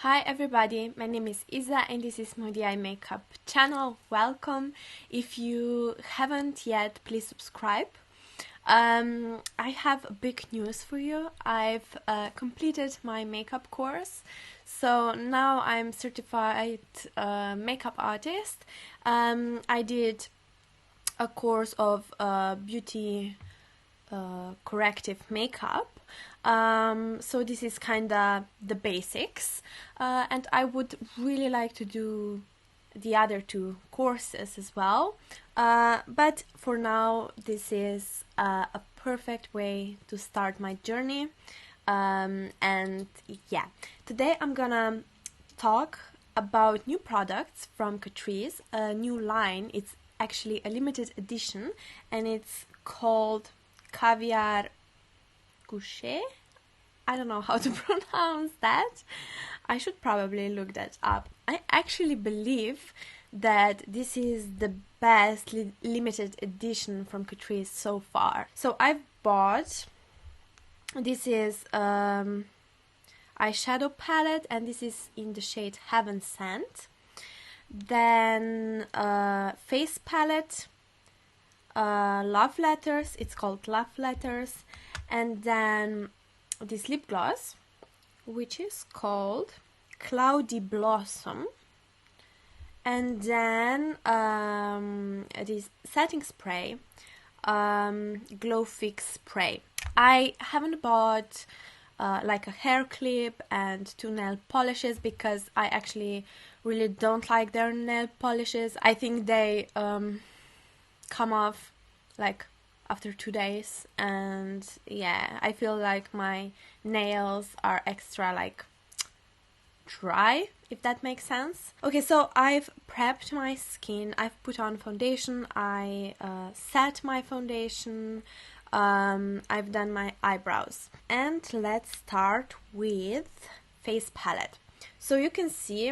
Hi everybody, my name is Isa and this is Moody Eye Makeup channel. Welcome. If you haven't yet, please subscribe. I have big news for you. I've completed my makeup course, so now I'm certified makeup artist. I did a course of beauty corrective makeup. So this is kinda the basics, and I would really like to do the other two courses as well, but for now this is a perfect way to start my journey. And yeah, today I'm gonna talk about new products from Catrice, a new line. It's actually a limited edition and it's called Kaviar Gauche. I don't know how to pronounce that. I should probably look that up. I actually believe that this is the best limited edition from Catrice so far. So I've bought, this is eyeshadow palette and this is in the shade Heaven Sent. Then face palette, Love Letters, it's called Love Letters. And then this lip gloss, which is called Cloudy Blossom. And then this setting spray, Glow Fix Spray. I haven't bought like a hair clip and two nail polishes because I actually really don't like their nail polishes. I think they come off like after 2 days, and yeah, I feel like my nails are extra like dry, if that makes sense. Okay, so I've prepped my skin, I've put on foundation, I set my foundation, I've done my eyebrows, and let's start with face palette. So you can see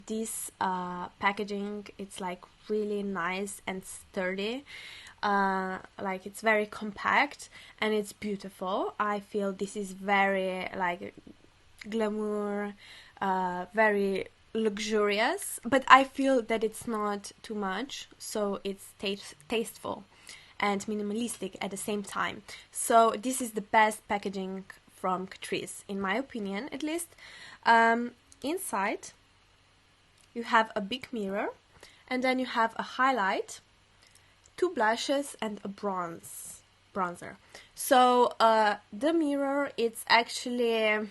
this packaging, it's like really nice and sturdy. Like it's very compact and it's beautiful. I feel this is very like glamour, very luxurious, but I feel that it's not too much, so it's tasteful and minimalistic at the same time. So this is the best packaging from Catrice, in my opinion at least. Inside you have a big mirror, and then you have a highlight, two blushes and a bronzer. So the mirror, it's actually,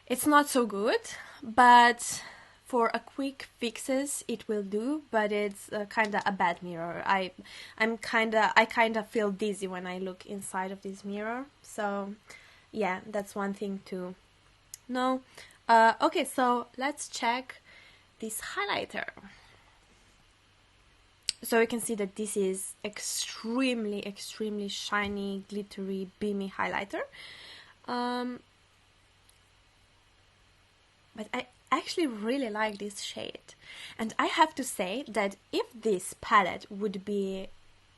it's not so good, but for a quick fixes it will do, but it's kinda a bad mirror. I kinda feel dizzy when I look inside of this mirror, so yeah, that's one thing to know. Okay, so let's check this highlighter. So you can see that this is extremely shiny, glittery, beamy highlighter. But I actually really like this shade. And I have to say that if this palette would be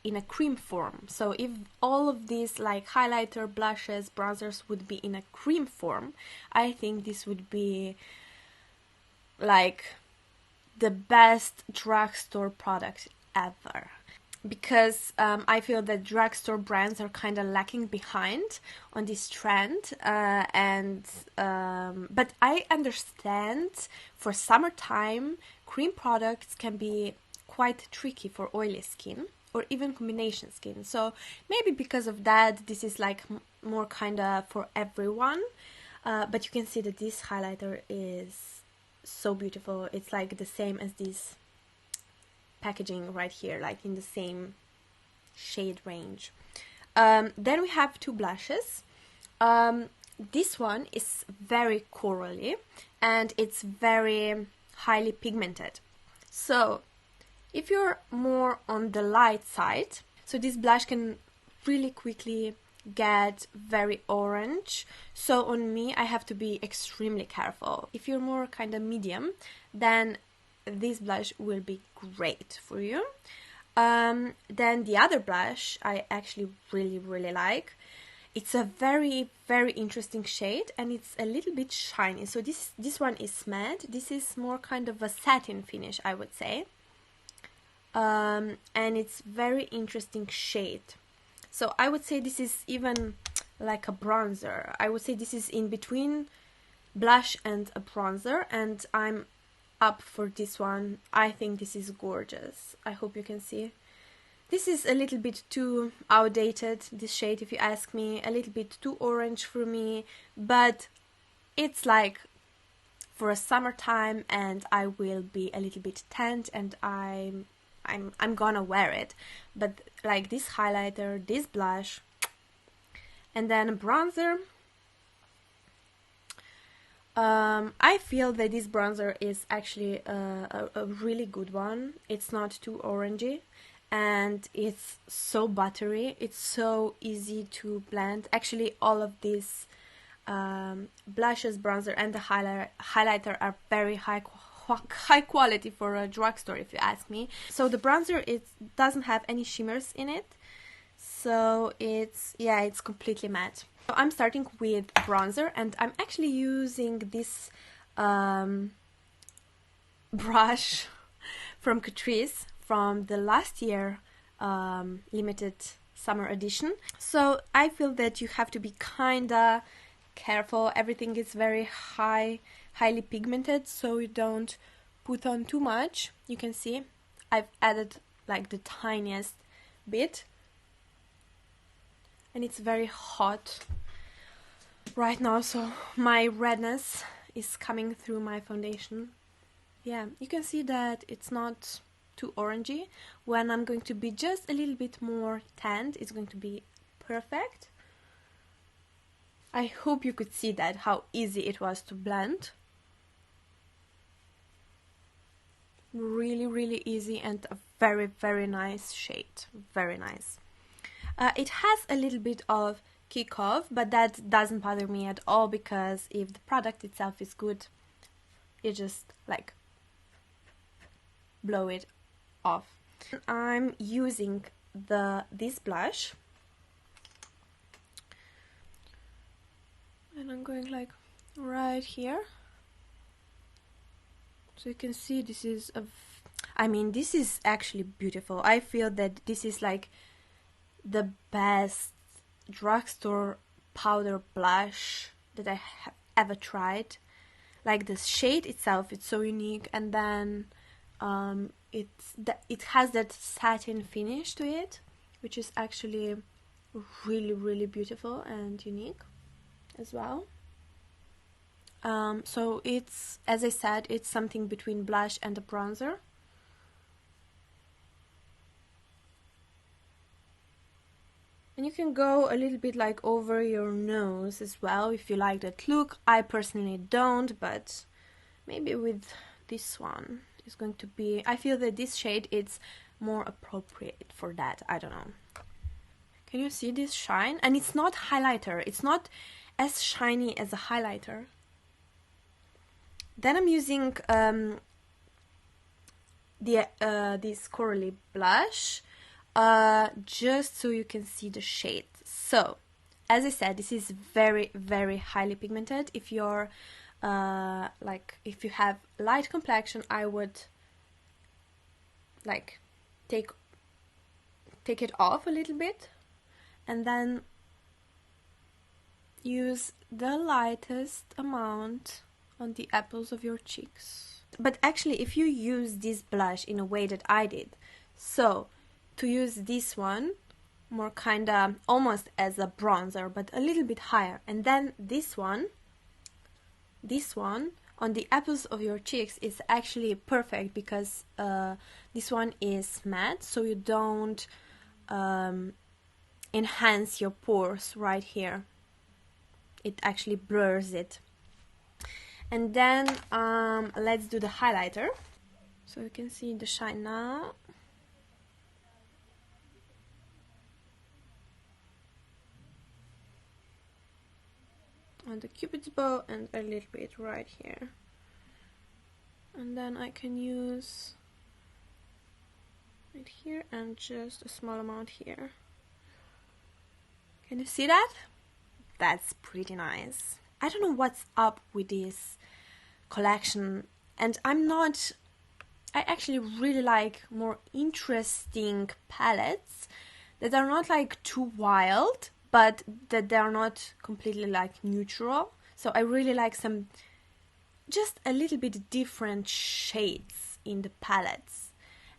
in a cream form, so if all of these like highlighter, blushes, bronzers would be in a cream form, I think this would be like the best drugstore product ever, because I feel that drugstore brands are kind of lacking behind on this trend, but I understand for summertime cream products can be quite tricky for oily skin or even combination skin, so maybe because of that this is like more kind of for everyone. But you can see that this highlighter is so beautiful. It's like the same as this packaging right here, like in the same shade range. Then we have two blushes. This one is very corally and it's very highly pigmented. So if you're more on the light side, so this blush can really quickly get very orange, so on me I have to be extremely careful. If you're more kind of medium, then this blush will be great for you. Then the other blush I actually really like. It's a very, very interesting shade, and it's a little bit shiny. So this one is matte. This is more kind of a satin finish, I would say. And it's very interesting shade. So I would say this is even like a bronzer. I would say this is in between blush and a bronzer, and I'm up for this one. I think this is gorgeous. I hope you can see. This is a little bit too outdated, this shade, if you ask me. A little bit too orange for me, but it's like for a summertime, and I will be a little bit tanned, and I'm gonna wear it. But like this highlighter, this blush, and then a bronzer. I feel that this bronzer is actually a really good one. It's not too orangey, and it's so buttery. It's so easy to blend. Actually, all of these blushes, bronzer, and the highlighter are very high quality for a drugstore, if you ask me. So the bronzer, it doesn't have any shimmers in it, so it's completely matte. So I'm starting with bronzer, and I'm actually using this brush from Catrice from the last year limited summer edition. So I feel that you have to be kinda careful. Everything is very highly pigmented, so you don't put on too much. You can see I've added like the tiniest bit, and it's very hot right now, so my redness is coming through my foundation. Yeah, you can see that it's not too orangey. When I'm going to be just a little bit more tanned, it's going to be perfect. I hope you could see that, how easy it was to blend. Really, really easy, and a very, very nice shade. Very nice. It has a little bit of kick off, but that doesn't bother me at all, because if the product itself is good, you just like blow it off. I'm using this blush, and I'm going like right here, so you can see this is this is actually beautiful. I feel that this is like the best drugstore powder blush that I have ever tried. Like the shade itself, it's so unique, and then it has that satin finish to it, which is actually really, really beautiful and unique as well. So it's, as I said, it's something between blush and a bronzer. And you can go a little bit like over your nose as well if you like that look. I personally don't, but maybe with this one it's going to be, I feel that this shade is more appropriate for that. I don't know. Can you see this shine? And it's not highlighter. It's not as shiny as a highlighter. Then I'm using this corally blush. Just so you can see the shade. So, as I said, this is very, very highly pigmented. If you're if you have light complexion, I would like take it off a little bit, and then use the lightest amount on the apples of your cheeks. But actually, if you use this blush in a way that I did, so to use this one more kinda almost as a bronzer, but a little bit higher, and then this one on the apples of your cheeks is actually perfect, because this one is matte, so you don't enhance your pores right here. It actually blurs it. And then let's do the highlighter, so you can see the shine now. On the cupid's bow, and a little bit right here, and then I can use right here and just a small amount here. Can you see that? that's pretty nice. I don't know what's up with this collection, and I actually really like more interesting palettes that are not like too wild, but that they are not completely like neutral. So I really like some just a little bit different shades in the palettes,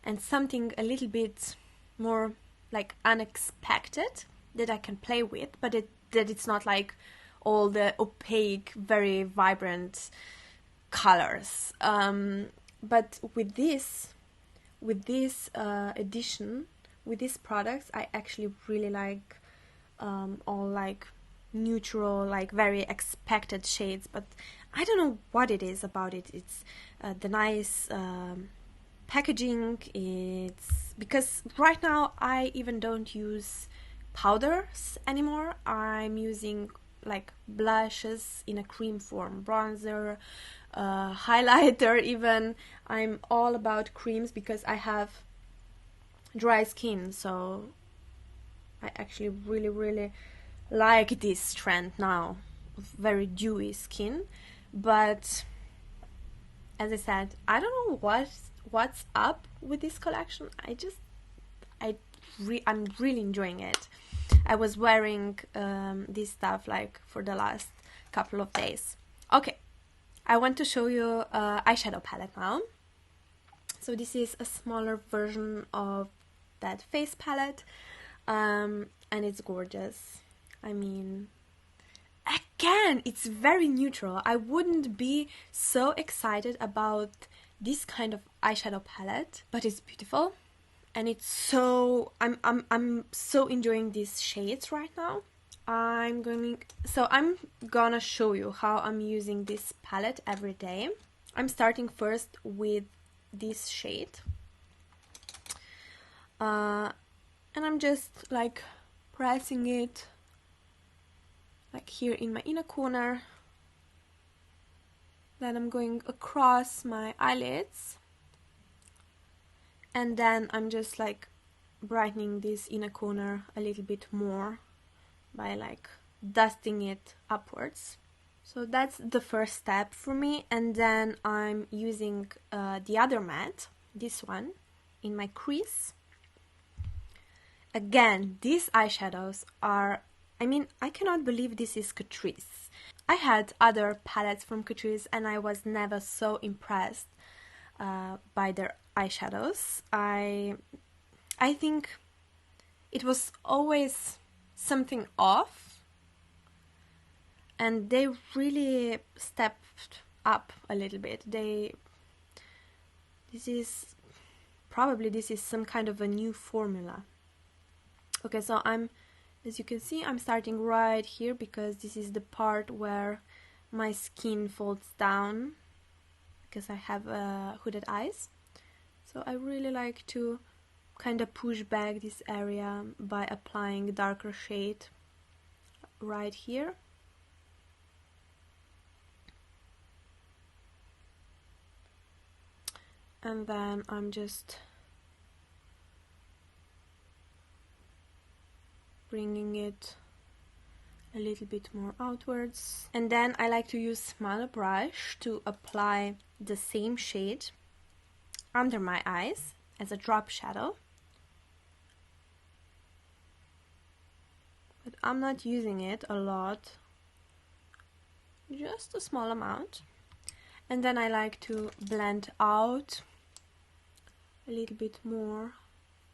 and something a little bit more like unexpected that I can play with, but that it's not like all the opaque, very vibrant colors. But with this edition, with these products, I actually really like all like neutral, like very expected shades. But I don't know what it is about it. It's the nice packaging. It's because right now I even don't use powders anymore. I'm using like blushes in a cream form, bronzer, highlighter even. I'm all about creams because I have dry skin, so I actually really like this trend now of very dewy skin. But as I said, I don't know what's up with this collection. I'm really enjoying it. I was wearing this stuff like for the last couple of days. Okay, I want to show you eyeshadow palette now. So this is a smaller version of that face palette, and it's gorgeous. I mean, again, it's very neutral. I wouldn't be so excited about this kind of eyeshadow palette, but it's beautiful. And it's so I'm so enjoying these shades right now. I'm gonna show you how I'm using this palette every day. I'm starting first with this shade, and I'm just like pressing it like here in my inner corner. Then I'm going across my eyelids, and then I'm just like brightening this inner corner a little bit more by like dusting it upwards. So that's the first step for me. And then I'm using the other matte, this one, in my crease. Again, these eyeshadows are, I mean, I cannot believe this is Catrice. I had other palettes from Catrice and I was never so impressed by their eyeshadows. I think it was always something off, and they really stepped up a little bit. This is some kind of a new formula. Okay, so as you can see, I'm starting right here because this is the part where my skin folds down because I have hooded eyes. So I really like to kind of push back this area by applying darker shade right here. And then I'm just bringing it a little bit more outwards. And then I like to use smaller brush to apply the same shade under my eyes as a drop shadow. But I'm not using it a lot, just a small amount. And then I like to blend out a little bit more.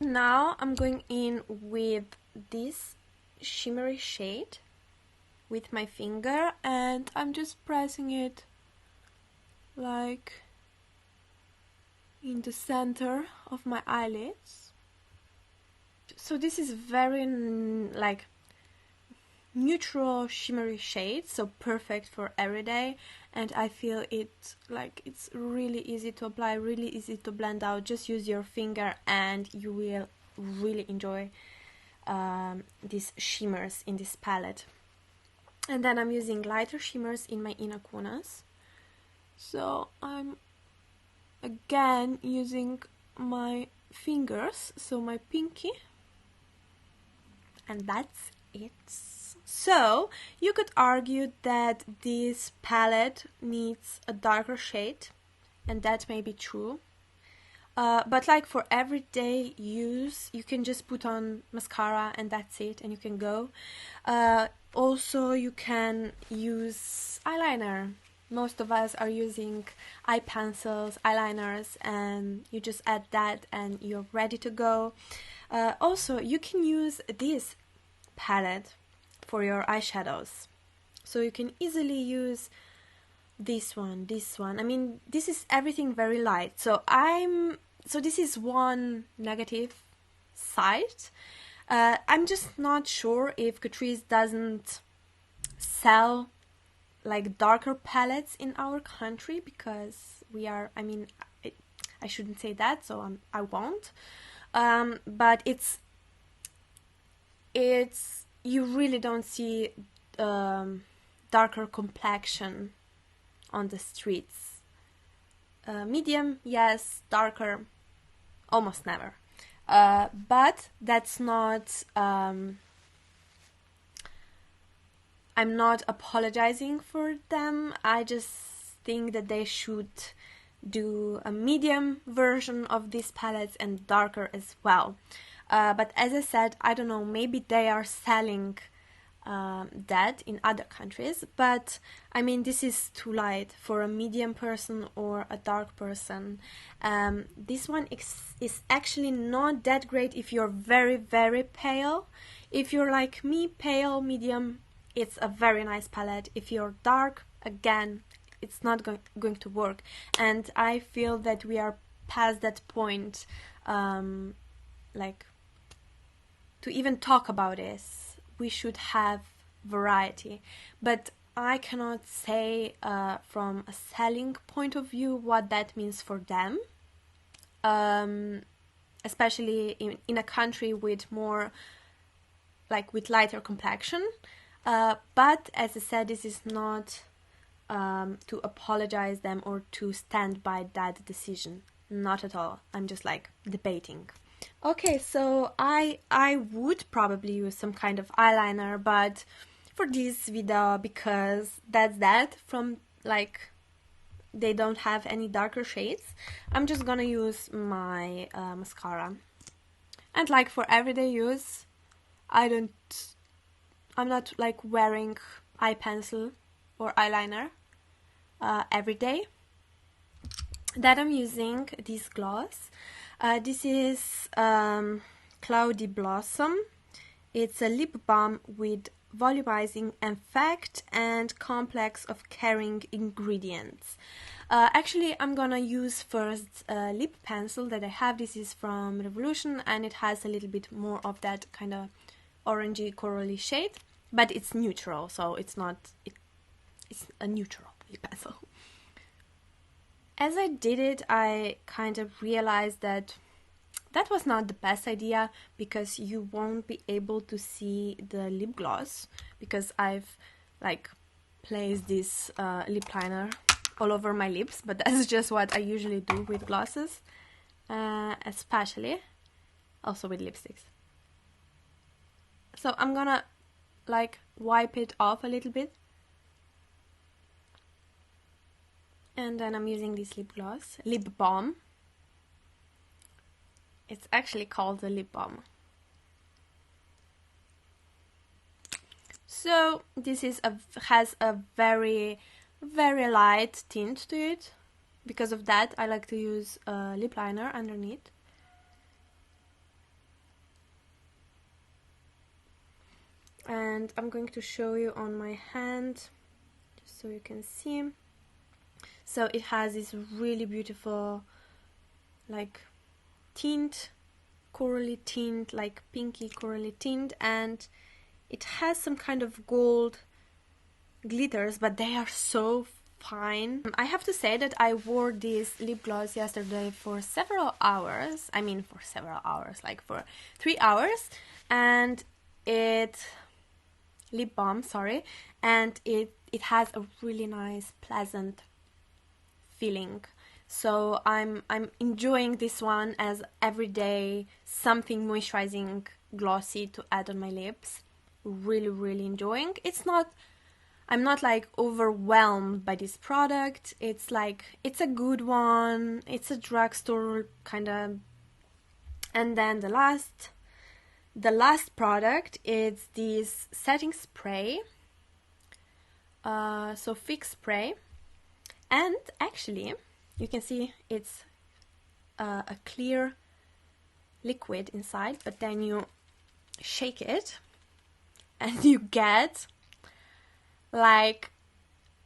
Now I'm going in with this shimmery shade with my finger, and I'm just pressing it like in the center of my eyelids. So this is very like neutral shimmery shade, so perfect for everyday, and I feel it like it's really easy to apply, really easy to blend out. Just use your finger and you will really enjoy these shimmers in this palette. And then I'm using lighter shimmers in my inner corners, so I'm again using my fingers, so my pinky, and that's it. So you could argue that this palette needs a darker shade, and that may be true. But like for everyday use, you can just put on mascara and that's it, and you can go. Also, you can use eyeliner. Most of us are using eye pencils, eyeliners, and you just add that and you're ready to go. Also, you can use this palette for your eyeshadows. So you can easily use this one. I mean, this is everything very light. So this is one negative side. I'm just not sure if Catrice doesn't sell like darker palettes in our country, because we are, I mean, I shouldn't say that, so I won't. But it's you really don't see darker complexion on the streets. Medium, yes. Darker, almost never. But that's not, I'm not apologizing for them. I just think that they should do a medium version of these palettes and darker as well. But as I said, I don't know, maybe they are selling that in other countries, but I mean, this is too light for a medium person or a dark person. This one is actually not that great if you're very, very pale. If you're like me, pale, medium, it's a very nice palette. If you're dark, again, it's not going to work. And I feel that we are past that point, like, to even talk about this. We should have variety. But I cannot say from a selling point of view what that means for them. Especially in a country with more, like, with lighter complexion. But as I said, this is not to apologize them or to stand by that decision. Not at all. I'm just like debating. Okay, so I would probably use some kind of eyeliner, but for this video, because that's that, from like they don't have any darker shades, I'm just gonna use my mascara. And like for everyday use, I'm not like wearing eye pencil or eyeliner every day. That I'm using this gloss. This is Cloudy Blossom. It's a lip balm with volumizing effect and complex of caring ingredients. Actually, I'm gonna use first a lip pencil that I have. This is from Revolution, and it has a little bit more of that kind of orangey corally shade, but it's neutral, so it's a neutral lip pencil. As I did it, I kind of realized that was not the best idea, because you won't be able to see the lip gloss, because I've like placed this lip liner all over my lips, but that's just what I usually do with glosses, especially also with lipsticks. So I'm gonna like wipe it off a little bit. And then I'm using this lip balm. It's actually called the lip balm. So this has a very, very light tint to it. Because of that, I like to use a lip liner underneath. And I'm going to show you on my hand, just so you can see. So it has this really beautiful, like, tint, corally tint, like pinky corally tint, and it has some kind of gold glitters, but they are so fine. I have to say that I wore this lip gloss yesterday for several hours. I mean, for several hours, like for 3 hours, and lip balm, sorry, and it has a really nice, pleasant feeling. So I'm enjoying this one as everyday something moisturizing glossy to add on my lips really enjoying. I'm not like overwhelmed by this product. It's like, it's a good one. It's a drugstore kind of. And then the last product is this setting spray. So Fix Spray. And actually, you can see it's a clear liquid inside, but then you shake it and you get like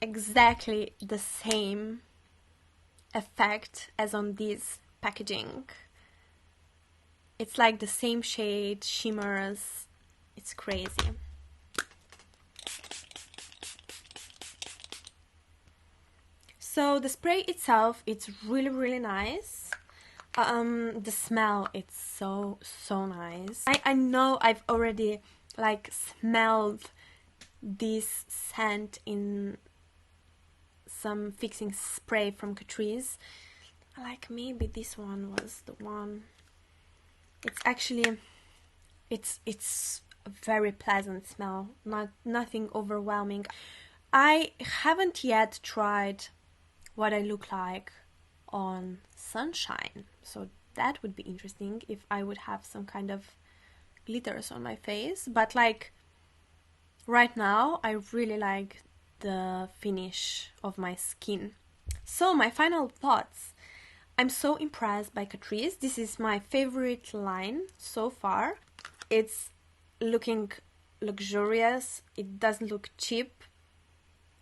exactly the same effect as on this packaging. It's like the same shade, shimmers. It's crazy. So the spray itself, it's really nice. The smell, it's so nice. I know I've already like smelled this scent in some fixing spray from Catrice. Like maybe this one was the one. It's actually, it's a very pleasant smell, nothing overwhelming. I haven't yet tried what I look like on sunshine, so that would be interesting if I would have some kind of glitters on my face. But like right now, I really like the finish of my skin. So my final thoughts. I'm so impressed by Catrice. This is my favorite line so far. It's looking luxurious. It doesn't look cheap.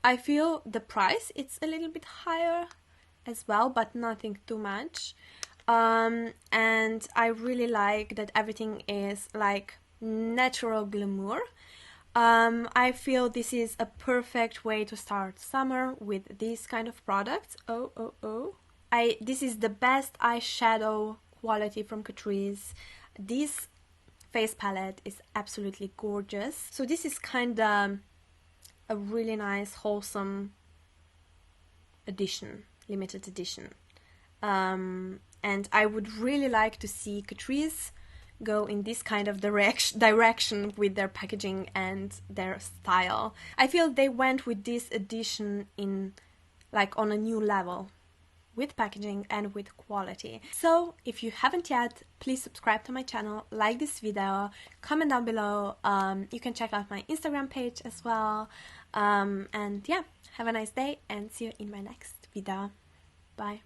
I feel the price, it's a little bit higher as well, but nothing too much. And I really like that everything is like natural glamour. I feel this is a perfect way to start summer with these kind of products. This is the best eyeshadow quality from Catrice. This face palette is absolutely gorgeous. So this is kind of a really nice, wholesome edition, limited edition. And I would really like to see Catrice go in this kind of direction with their packaging and their style. I feel they went with this edition in like on a new level with packaging and with quality. So if you haven't yet, please subscribe to my channel, like this video, comment down below. You can check out my Instagram page as well. And yeah, have a nice day and see you in my next video. Bye.